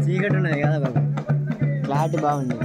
చీకటి ఉన్నది కదా బాబు, క్లారిటీ బాగుంది.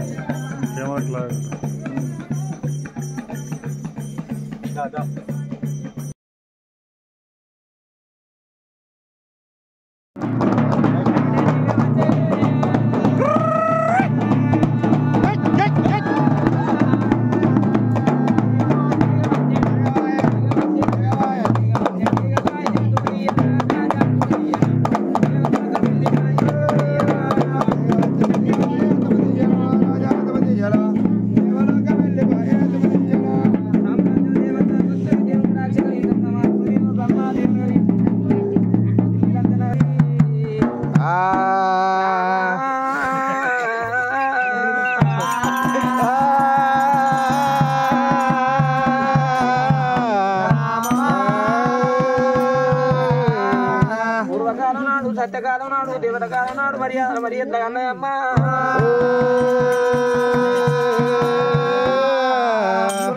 సత్యకాలం నాడు దేవతకాలం నాడు మర్యాద మర్యాద అన్నయ్యమ్మ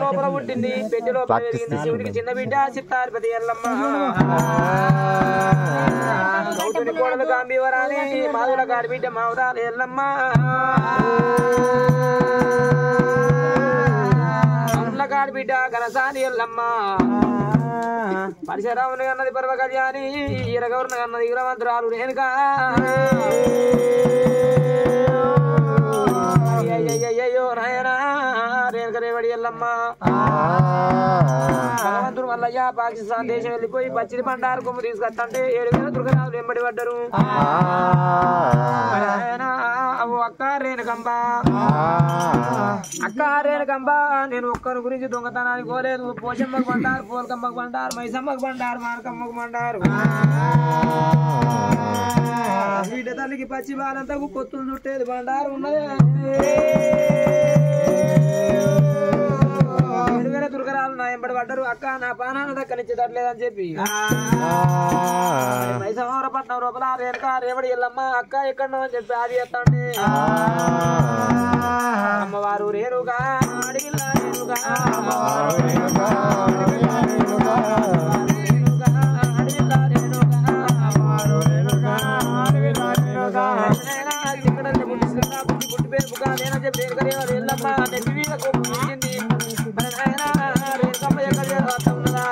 లోపల పుట్టింది, పెద్ద లోపల పెరిగింది శివుడికి చిన్న బిడ్డ చిత్తాధిపతి ఎల్లమ్మ. గౌతుని కోడలు గాంభీవరాని మాధుల గారి బిడ్డ మావురాలు ఎల్లమ్మ. గాడి బిడ్డ గణసాని ఎల్లమ్మ. పరిశరాముని అన్నది పర్వ కళ్యాణి, ఈరగౌరన అన్నది ఈరమంత్రాలు రేణుక. అయ్యో నాయనా రేణుక రేవడి ఎల్లమ్మ. భగవంతుడు మల్లయ్య పాకిస్తాన్ దేశం వెళ్ళిపోయి పచ్చిడి పండారు కొమ్ము తీసుకొస్తంటే 7,000 దుర్గరాజులు వెంబడి పడ్డరు. అక్క రేణుకంబ, అక్క రేణుకంబ, నేను ఒక్కరి గురించి దొంగతనానికి పోలేదు. పోషమ్మకు పండారు, పోలకమ్మకు పండారు, మైసమ్మకు పండారు, మానకమ్మకు పండారు. బిడ్డ తల్లికి పచ్చి బాలంతా పొత్తులు చుట్టేది బండారు ఉన్నదే. 7,000 దుర్గరాలు నా ఎంబడి పడ్డరు. అక్క నా పానాన్ని దక్కనిచ్చేటట్లేదని చెప్పి మైసమవరపట్నం లోపల రేణుక రేవడి ఎల్లమ్మ అక్క ఎక్కడో అని చెప్పి ఆది ఎత్తండి. అమ్మవారు రేణుక అడిగిల్లా రేణుక, పుట్టి పేరు బుక్క నేనని చెప్పి రేణుక ఎల్లమ్మ నెత్తి మీద కొమ్మింది. రేణుకమ్మ ఎక్కడ అర్థం ఉన్నదా?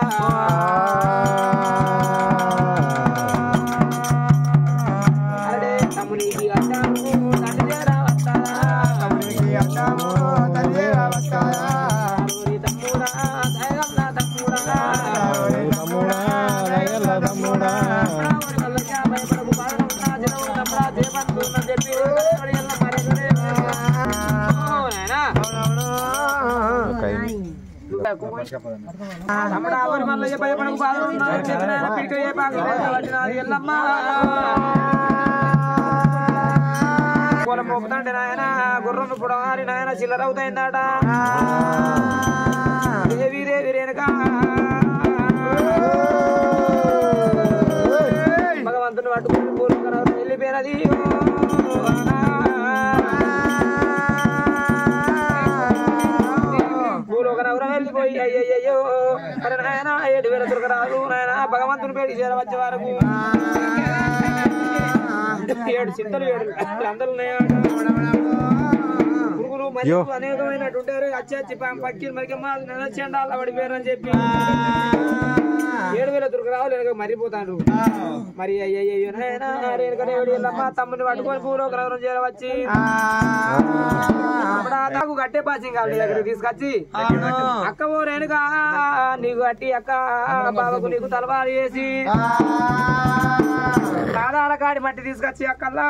అరే తమ్మునికి అడ్డాము తండ్రి వస్తారా, తమ్మునికి అడ్డాము తండ్రి వస్తారా, తమ్ముడా దయగల్ల తమ్ముడా, తమ్ముడా దయగల్ల తమ్ముడా, భయపడకు బాధ జనమున్నప్పుడు దేవంతున్నని చెప్పి తమ్ముడా మల్లయ్య భయపడకు బాధ ఎల్లమ్మ. పొలం మోపుతాంటే నాయన గుర్రం పొడవారి నాయన చిల్లర అవుతాయిందట. దేవి దేవి రేణుక భగవంతుని పట్టుకుని పూర్వక వెళ్ళిపోయినది. భూలోకనవరం వెళ్ళిపోయి అయ్యయ్యో మరి నాయన 7,000 దుర్గరాలు నాయన భగవంతుని పేరు చేరవచ్చే వరకు 7 చింతలు 7 అందరూ పురుగులు మరియు అనేకమైనటువంటి అచ్చి పక్కిలు మరి చెండాల పడిపోయారని చెప్పి 7,000 దుర్గరాలు మరిపోతాడు. మరి అయ్యయ్యో నాయన రేణుక తమ్ముని పట్టుకొని భూలోకనవరం చేరవచ్చి నాకు కట్టే పాసింగ్ కావాలి దగ్గర తీసుకొచ్చి అక్క ఓ రేణుక నీకు కట్టి అక్క బాబాకు నీకు తలవారు వేసి కాదాల కాడి మట్టి తీసుకొచ్చి అక్కల్లా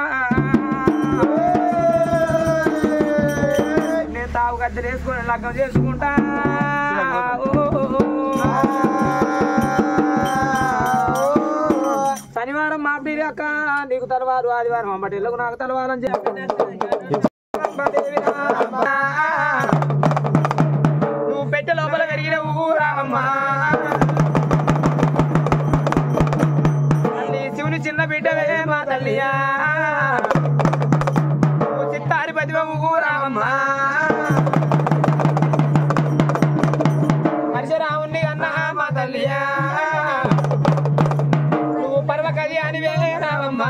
నేను తావు గద్దెలు వేసుకొని లగ్గం చేసుకుంటా. శనివారం మాపిడి అక్క నీకు తలవారు, ఆదివారం అమ్మటిళ్ళకు నాకు తలవారని చెప్పి నువ్వు పెట్టె లోపల పెరిగిన ఊరామమ్మా బిడ్డవే మా తల్లియా చిత్తారి పదివము రామమ్మ పరశురాముని అన్నా మా తల్లియా నువ్వు పర్వకది అనివే రామమ్మ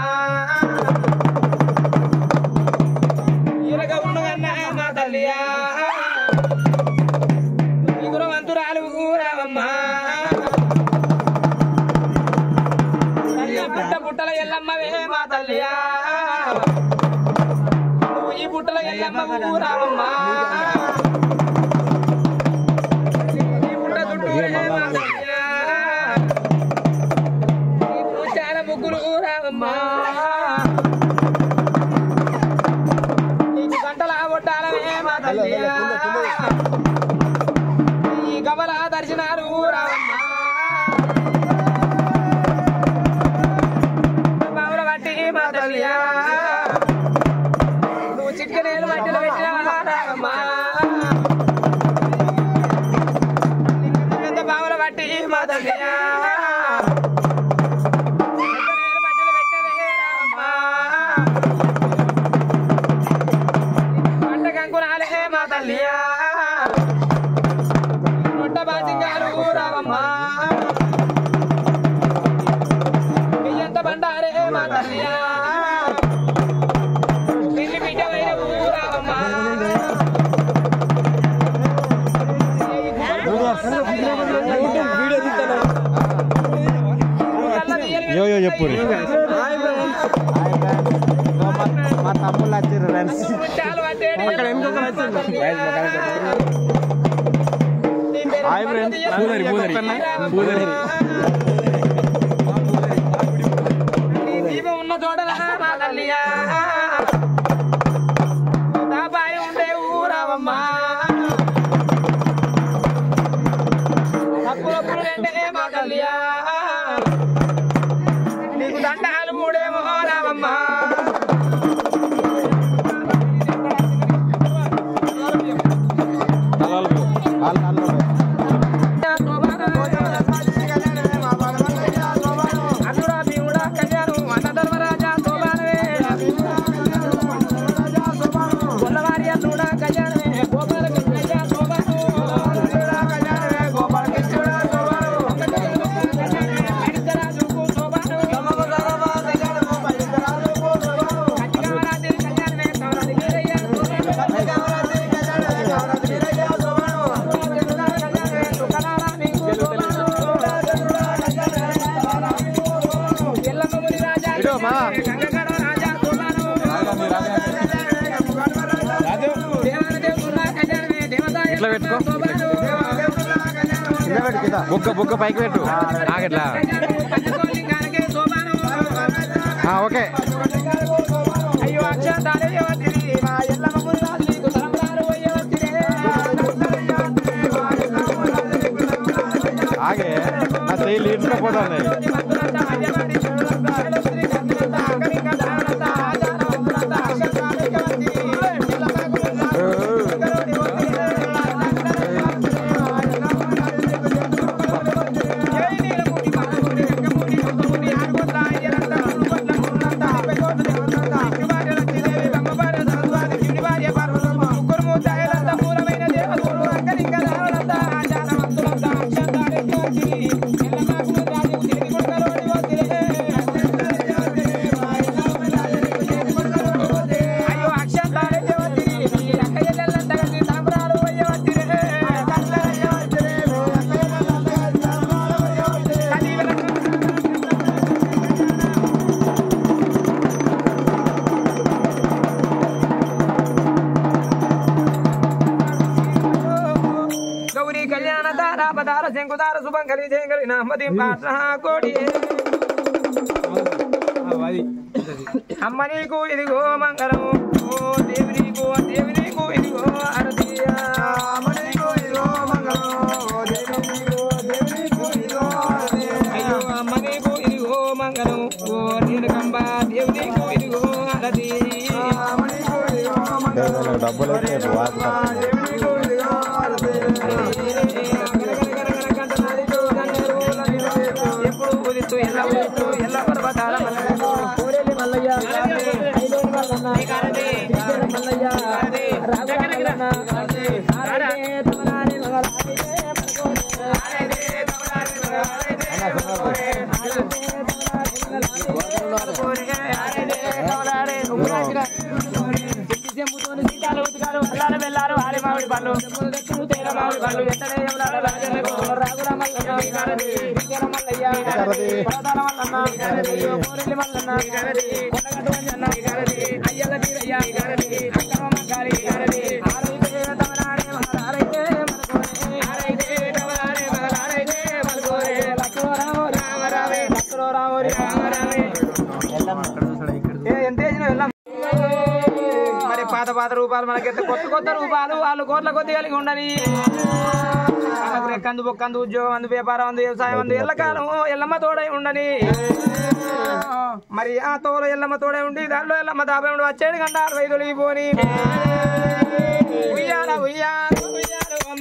ఈరగ ఉండు అన్నా మా తల్లియా గురవంతురాలు రామమ్మ పుట్ట పుట్టల ఎల్లమ్మవే మా తల్లియా నువ్వు ఈ పుట్టల ఎల్లమ్మవు రామమ్మ ఈ పుట్ట చుట్టూరే మా తల్లియా ఈ పూచాల ముగ్గులు రామమ్మ నీకు గంటల ఒట్టాలవే మా తల్లియా ఈ గమల దర్శనాలు రామమ్మ బావుల బట్టి మా తల్లియా నువ్వు చిట్కనేలు మట్టిలో పెట్టిన రామమ్మ పెద్ద బావుల బట్టి మా తల్లియా చిట్కనేలు మట్టిలో పెట్టవే రామమ్మ పంట కంకునాలే మా తల్లియా నొట్ట బాసింగారు రామమ్మ బియ్యంత బండారే మా తల్లియా పిల్లి బిడ్డమైన రామమ్మ చెప్పు మా తమ్ముళ్ళు వచ్చారు ఫ్రెండ్స్ దీపం ఉన్న చోటల మా తల్లియా దాపాయి ఉండే ఊరావమ్మ అప్పుడప్పుడు రెండే మా తల్లియా నీకు దండాలు మూడేమో రావమ్మ అన్నుడా భీముడా కళ్యాణం అన్న ధర్మరాజా శోభానవే గొల్లవారి అన్నుడా కళ్యాణమే గోపాల కృష్ణయ్య శోభాను రాజుకు శోభాను కచ్చికామరాజు కళ్యాణమే కమరాజు వీరయ్య ఇట్లా పెట్టుకో బుక్క బుక్క పైకి పెట్టు ఆగట్లా ఓకే అయ్యో ఆగే నా చెయ్యి లీటర్ పోతుంది పదార శంకుదార శుభంకరి జయంకరి నామది కోడి అమ్మ నీకు ఇదిగో మంగళం ఓ దేవి నీకు ఇదిగో అరతియా అమ్మ నీకు ఇదిగో మంగళం ఓ దేవి నీకు ఇదిగో అయ్యో అమ్మ నీకు ఇదిగో మంగళం ఓ నీలకంబ దేవి నీకు ఇదిగో అరతి అమ్మ నీకు ఇదిగో మంగళం డబ్బులు ఎప్పుడు ఎల్ల పర్వతాల మరి పాత పాత రూపాలు మనకెంత కొత్త కొత్త రూపాలు వాళ్ళు కోట్ల కొద్ది కలిగి ఉండని కందు బొక్కందు ఉద్యోగం అందు వ్యాపారం అందు వ్యవసాయం అందు ఎల్లకాలం ఎల్లమ్మ తోడై ఉండని మరి ఆ తోడ ఎల్లమ్మ తోడై ఉండి దాంట్లో ఎల్లమ్మ దాపై ఉండి వచ్చేది గంట 60 తొలిగిపోని ఉయ్యాల ఉయ్యాల ఉయ్యాలో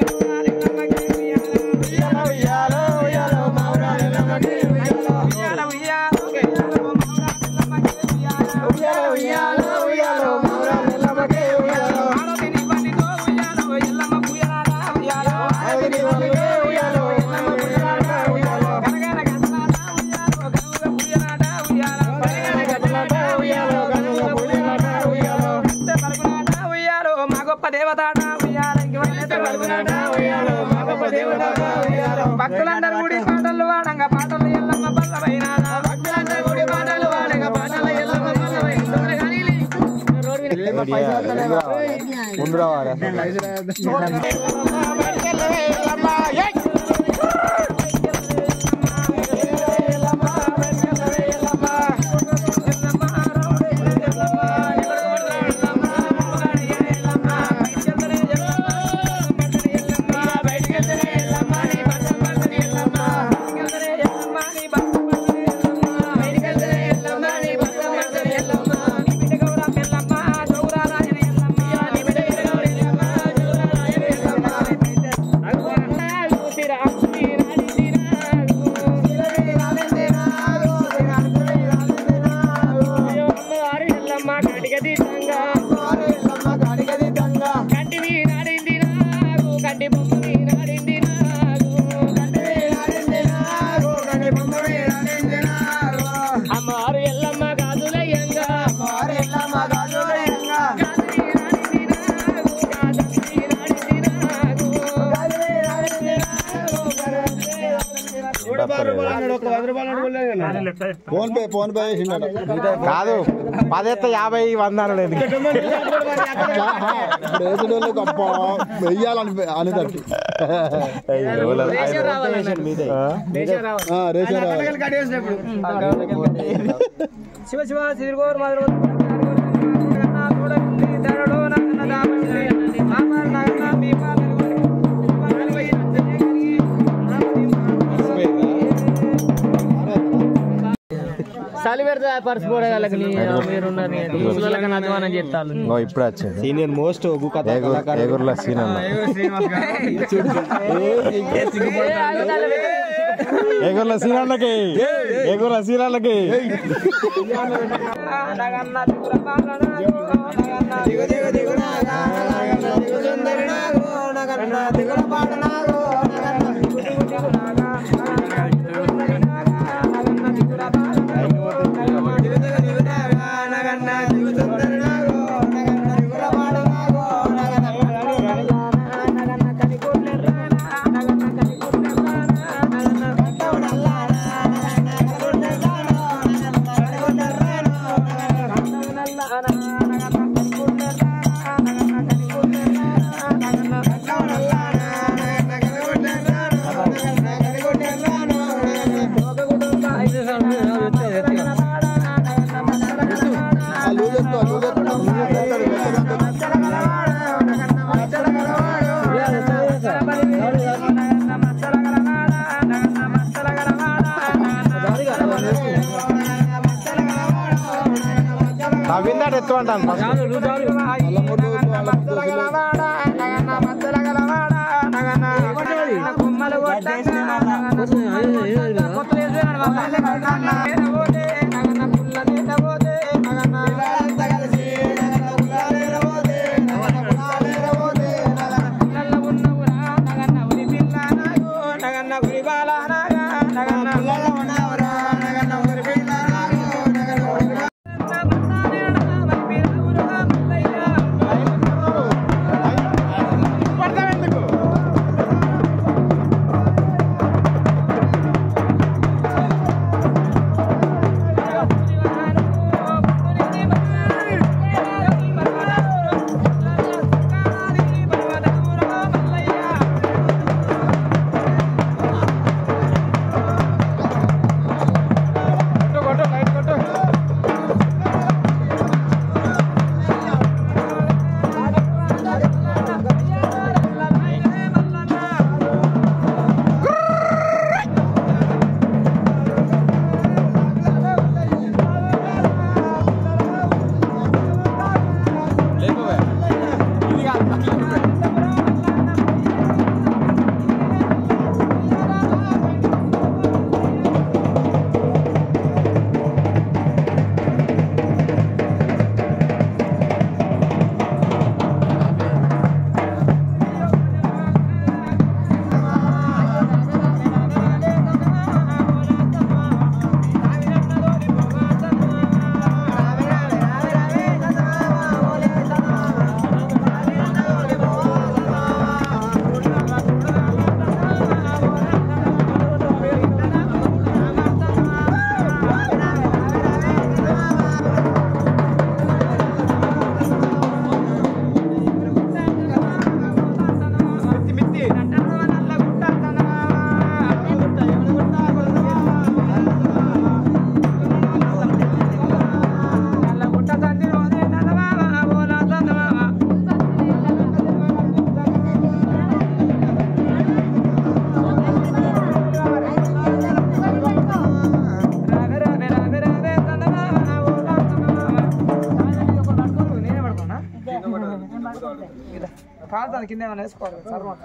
భక్తులందరూ గుడి పాటలు వాడంగా పాటలు ఎల్లమ్మ పల్లవైనా భక్తులందరూ గుడి పాటలు వాడంగా పాటలు ఎల్లమ్మ ఫోన్ పే కాదు 10 50 100 లేదు వెయ్యాలని అనేటట్టు శివ శివ శ్రీగోరు చలి పెడతా పరిచిపోడే వాళ్ళకి మీరున్నారు అధ్వానం చేస్తారు ఇప్పుడు వచ్చింది సీనియర్ మోస్ట్ ఎగురుల సీన్ ఎగురుల సీనాలకి ఎగురుల సీనాలకి విన్నాడు ఎత్తు అంటాను కలిసి కాదు కింద ఏమైనా వేసుకోవాలి సర్వం